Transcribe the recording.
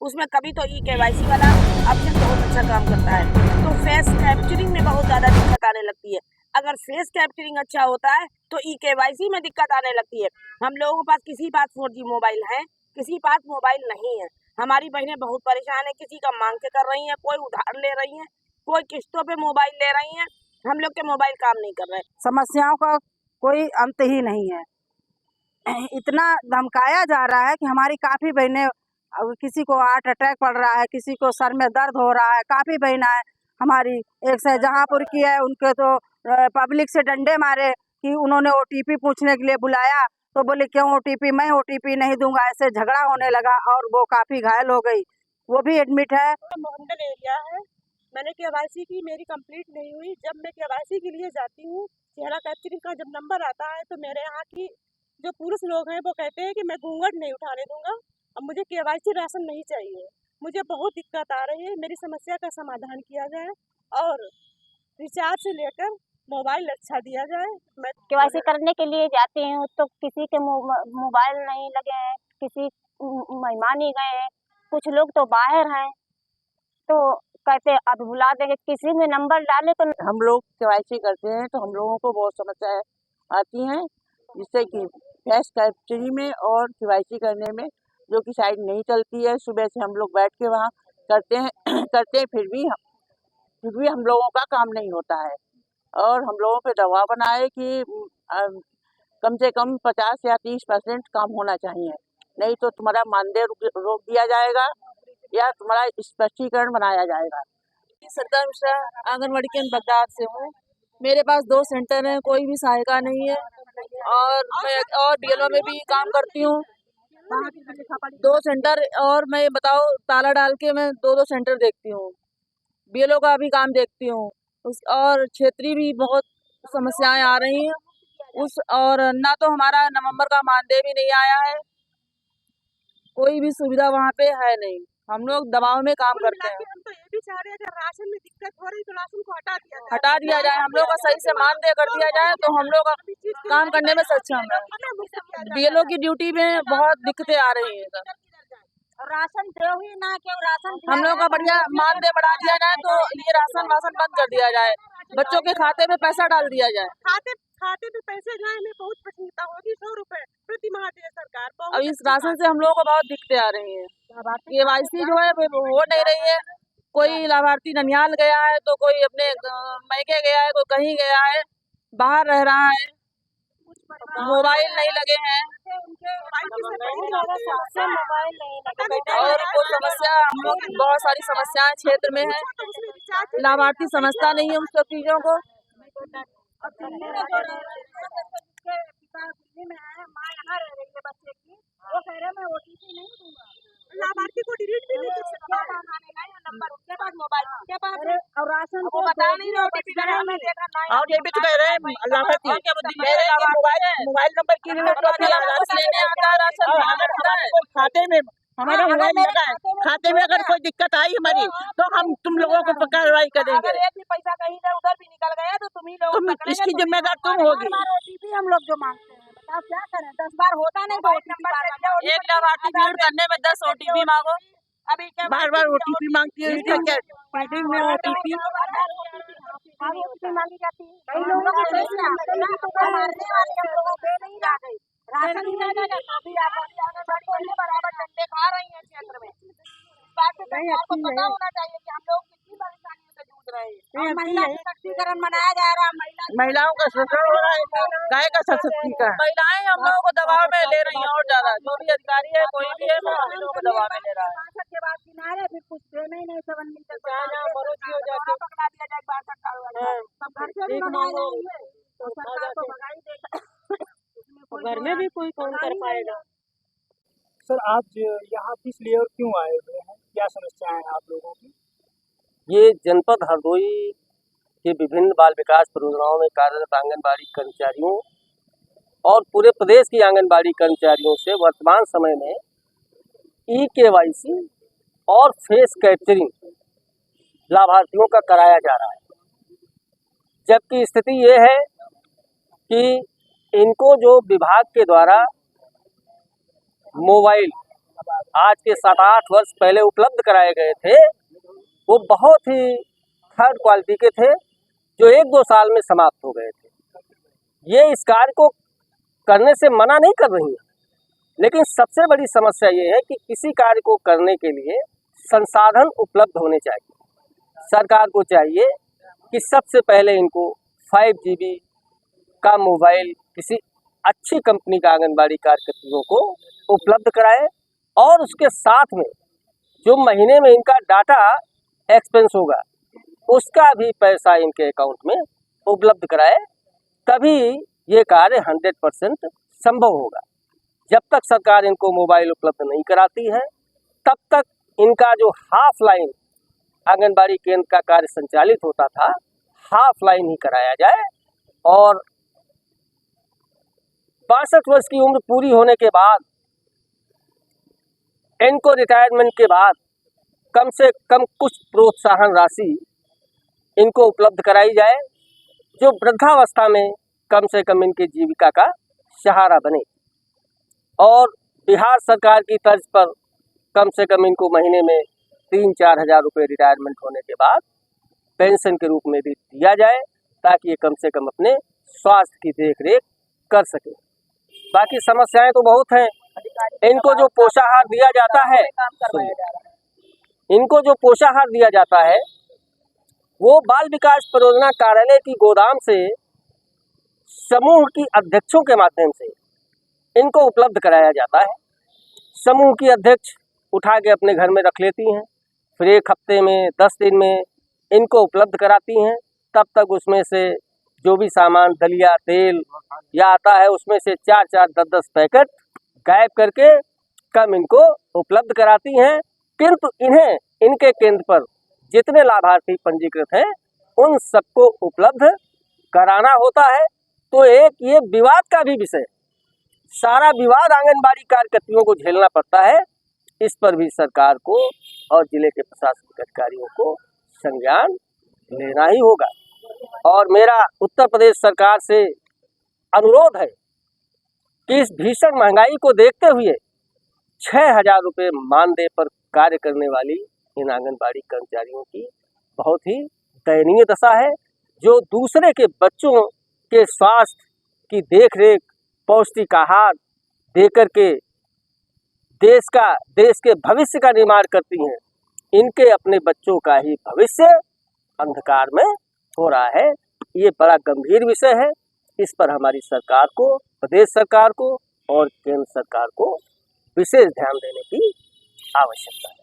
उसमें कभी तो KYC वाला ऑप्शन बहुत अच्छा काम करता है, तो फेस कैप्चरिंग में बहुत ज़्यादा दिक्कत आने लगती है। अगर फेस कैप्चरिंग अच्छा होता है तो KYC में दिक्कत आने लगती है। हम लोगों के पास किसी पास 4G मोबाइल है, किसी पास मोबाइल नहीं है। हमारी बहनें बहुत परेशान है, किसी का मांग के कर रही हैं, कोई उधार ले रही हैं, कोई किस्तों पे मोबाइल ले रही हैं। हम लोग के मोबाइल काम नहीं कर रहे। समस्याओं का कोई अंत ही नहीं है। इतना धमकाया जा रहा है कि हमारी काफ़ी बहनें, किसी को हार्ट अटैक पड़ रहा है, किसी को सर में दर्द हो रहा है। काफ़ी बहनें हमारी एक शाहजहाँपुर की है, उनके तो पब्लिक से डंडे मारे कि उन्होंने OTP पूछने के लिए बुलाया तो बोले क्यों OTP, मैं OTP नहीं दूंगा। ऐसे झगड़ा होने लगा और वो काफ़ी घायल हो गई, वो भी एडमिट है। मोहम्मदन एरिया है, मैंने KYC की, मेरी कंप्लीट नहीं हुई। जब मैं KYC के लिए जाती हूँ, चेहरा कैप्चरिंग का जब नंबर आता है तो मेरे यहाँ की जो पुरुष लोग हैं वो कहते हैं कि मैं घूंघट नहीं उठाने दूंगा, अब मुझे KYC राशन नहीं चाहिए। मुझे बहुत दिक्कत आ रही है, मेरी समस्या का समाधान किया जाए और रिचार्ज से लेकर मोबाइल अच्छा दिया जाए। मैं KYC करने के लिए जाती हूँ तो किसी के मोबाइल नहीं लगे हैं, किसी मेहमान ही गए हैं, कुछ लोग तो बाहर हैं, तो कहते अब बुला देंगे, किसी में नंबर डाले तो हम लोग KYC करते हैं तो हम लोगों को बहुत समस्याएं आती हैं, जिससे कि फेस कैप्चरिंग में और KYC करने में जो कि साइड नहीं चलती है। सुबह से हम लोग बैठ के वहाँ करते हैं फिर भी हम लोगों का काम नहीं होता है और हम लोगों पे दबाव बनाए कि कम से कम 50 या 30% काम होना चाहिए, नहीं तो तुम्हारा मानदेय रोक दिया जाएगा या तुम्हारा स्पष्टीकरण बनाया जाएगा। सरदार मिश्रा आंगनवाड़ी केंद्र बगदाद से हूँ। मेरे पास 2 सेंटर हैं, कोई भी सहायता नहीं है और मैं BLO में भी काम करती हूँ। 2 सेंटर और मैं बताओ ताला डाल के मैं 2 सेंटर देखती हूँ, BLO का भी काम देखती हूँ और क्षेत्रीय भी बहुत समस्याएं आ रही हैं और ना तो हमारा नवंबर का मानदेय भी नहीं आया है, कोई भी सुविधा वहाँ पे है नहीं। हम लोग दबाव में काम करते हैं। हम तो ये भी चाह रहे हैं अगर राशन में दिक्कत हो रही तो राशन को हटा दिया जाए, हम लोग का सही से मानदेय कर दिया जाए तो हम लोग काम करने में सक्षम है। BLO की ड्यूटी में बहुत दिक्कतें आ रही है। राशन दो ही ना, क्यों राशन हम लोग का बढ़िया मानदेय बढ़ा दिया जाए तो ये राशन बंद कर दिया जाए, बच्चों के खाते में पैसा डाल दिया जाए। खाते पे पैसे जाए, हमें बहुत प्रसन्नता होगी। 100 रुपए प्रति माह दे सरकार। अब इस राशन से हम लोगों को बहुत दिक्कतें आ रही हैं। KYC जो है वो हो नहीं रही है, कोई लाभार्थी ननिहाल गया है तो कोई अपने मैके गया है, कोई कहीं गया है, बाहर रह रहा है, मोबाइल नहीं लगे हैं और वो समस्या हम लोग बहुत सारी समस्याएं क्षेत्र में है, लाभार्थी समझता नहीं है उन सब चीजों को। लाभार्थी को डिलीट भी नहीं कर सकता है। नंबर उसके पास, मोबाइल उसके पास और राशन को बता नहीं रहे OTP में देखा ना। और ये भी तो कह रहे हैं लाभार्थी मोबाइल नंबर की लेने आता है राशन खाते में हमारा मोबाइल लगा है, खाते में अगर कोई दिक्कत आई हमारी तो हम तुम लोगों को कार्रवाई करेंगे। अगर एक भी पैसा कहीं इधर उधर भी निकल गया तो तुम ही लोग इसकी जिम्मेदार तुम होगी। OTP हम लोग जो मांगते हैं, बताओ क्या करें, 10 बार होता नहीं तो एक लाभार्थी जोड़ करने में 10 OTP मांगो, अभी बार OTP मांगती है, इसका क्या OTP मांगी जाती है। कई लोगों को मारने वाले हम लोगों को नहीं ला गई, राशन ही नहीं देगा तो भी आप बराबर डंडे खा रही हैं क्षेत्र में। इस बात से सरकार को पता होना चाहिए कि हम लोग कितनी परेशानियों से जूझ रहे हैं। महिला सशक्तिकरण मनाया जा रहा है, महिलाओं का शोषण हो रहा है, गाय का सशक्तिकरण। महिलाएं हम लोगों को दबाव में ले रही हैं और ज्यादा, जो भी अधिकारी है कोई भी है वो हम लोगों को दबाव में ले रहा है। के बाद किनारे फिर कुछ देना ही नहीं, 7 मिनट पकड़ा दिया जाए, सब घर से भी मंगाए जाएंगे तो सरकार को भगाई देगा, घर में भी कोई कौन कर पाएगा। सर आज यहाँ किस लिए और क्यों आए हुए हैं, क्या समस्याएं हैं आप लोगों की? ये जनपद हरदोई के विभिन्न बाल विकास परियोजनाओं में कार्यरत आंगनबाड़ी कर्मचारियों और पूरे प्रदेश की आंगनबाड़ी कर्मचारियों से वर्तमान समय में KYC और फेस कैप्चरिंग लाभार्थियों का कराया जा रहा है, जबकि स्थिति ये है कि इनको जो विभाग के द्वारा मोबाइल आज के 7-8 वर्ष पहले उपलब्ध कराए गए थे, वो बहुत ही थर्ड क्वालिटी के थे, जो 1-2 साल में समाप्त हो गए थे। ये इस कार्य को करने से मना नहीं कर रही है, लेकिन सबसे बड़ी समस्या ये है कि किसी कार्य को करने के लिए संसाधन उपलब्ध होने चाहिए। सरकार को चाहिए कि सबसे पहले इनको 5 GB का मोबाइल किसी अच्छी कंपनी का आंगनबाड़ी कार्यकर्तियों को उपलब्ध कराए, और उसके साथ में जो महीने में इनका डाटा एक्सपेंस होगा उसका भी पैसा इनके अकाउंट में उपलब्ध कराए, तभी ये कार्य 100% संभव होगा। जब तक सरकार इनको मोबाइल उपलब्ध नहीं कराती है, तब तक इनका जो हाफ लाइन आंगनबाड़ी केंद्र का कार्य संचालित होता था, हाफ लाइन ही कराया जाए, और 62 वर्ष की उम्र पूरी होने के बाद इनको रिटायरमेंट के बाद कम से कम कुछ प्रोत्साहन राशि इनको उपलब्ध कराई जाए, जो वृद्धावस्था में कम से कम इनकी जीविका का सहारा बने। और बिहार सरकार की तर्ज पर कम से कम इनको महीने में 3-4 हज़ार रुपये रिटायरमेंट होने के बाद पेंशन के रूप में भी दिया जाए, ताकि ये कम से कम अपने स्वास्थ्य की देखरेख कर सके। बाकी समस्याएं तो बहुत हैं। इनको जो पोषाहार दिया जाता है, इनको जो पोषाहार दिया जाता है वो बाल विकास परियोजना कार्यालय की गोदाम से समूह की अध्यक्षों के माध्यम से इनको उपलब्ध कराया जाता है। समूह की अध्यक्ष उठा के अपने घर में रख लेती हैं, फिर 1 हफ्ते में 10 दिन में इनको उपलब्ध कराती हैं। तब तक उसमें से जो भी सामान दलिया तेल या आता है, उसमें से 4-4 10-10 पैकेट गायब करके कम इनको उपलब्ध कराती हैं। किंतु इन्हें इनके केंद्र पर जितने लाभार्थी पंजीकृत हैं उन सबको उपलब्ध कराना होता है। तो एक ये विवाद का भी विषय, सारा विवाद आंगनबाड़ी कार्यकर्तियों को झेलना पड़ता है। इस पर भी सरकार को और जिले के प्रशासनिक अधिकारियों को संज्ञान लेना ही होगा। और मेरा उत्तर प्रदेश सरकार से अनुरोध है कि इस भीषण महंगाई को देखते हुए 6,000 रुपये मानदेय पर कार्य करने वाली इन आंगनबाड़ी कर्मचारियों की बहुत ही दयनीय दशा है, जो दूसरे के बच्चों के स्वास्थ्य की देखरेख, पौष्टिक आहार देकर के देश के भविष्य का निर्माण करती हैं। इनके अपने बच्चों का ही भविष्य अंधकार में हो रहा है। ये बड़ा गंभीर विषय है। इस पर हमारी सरकार को, प्रदेश सरकार को और केंद्र सरकार को विशेष ध्यान देने की आवश्यकता है।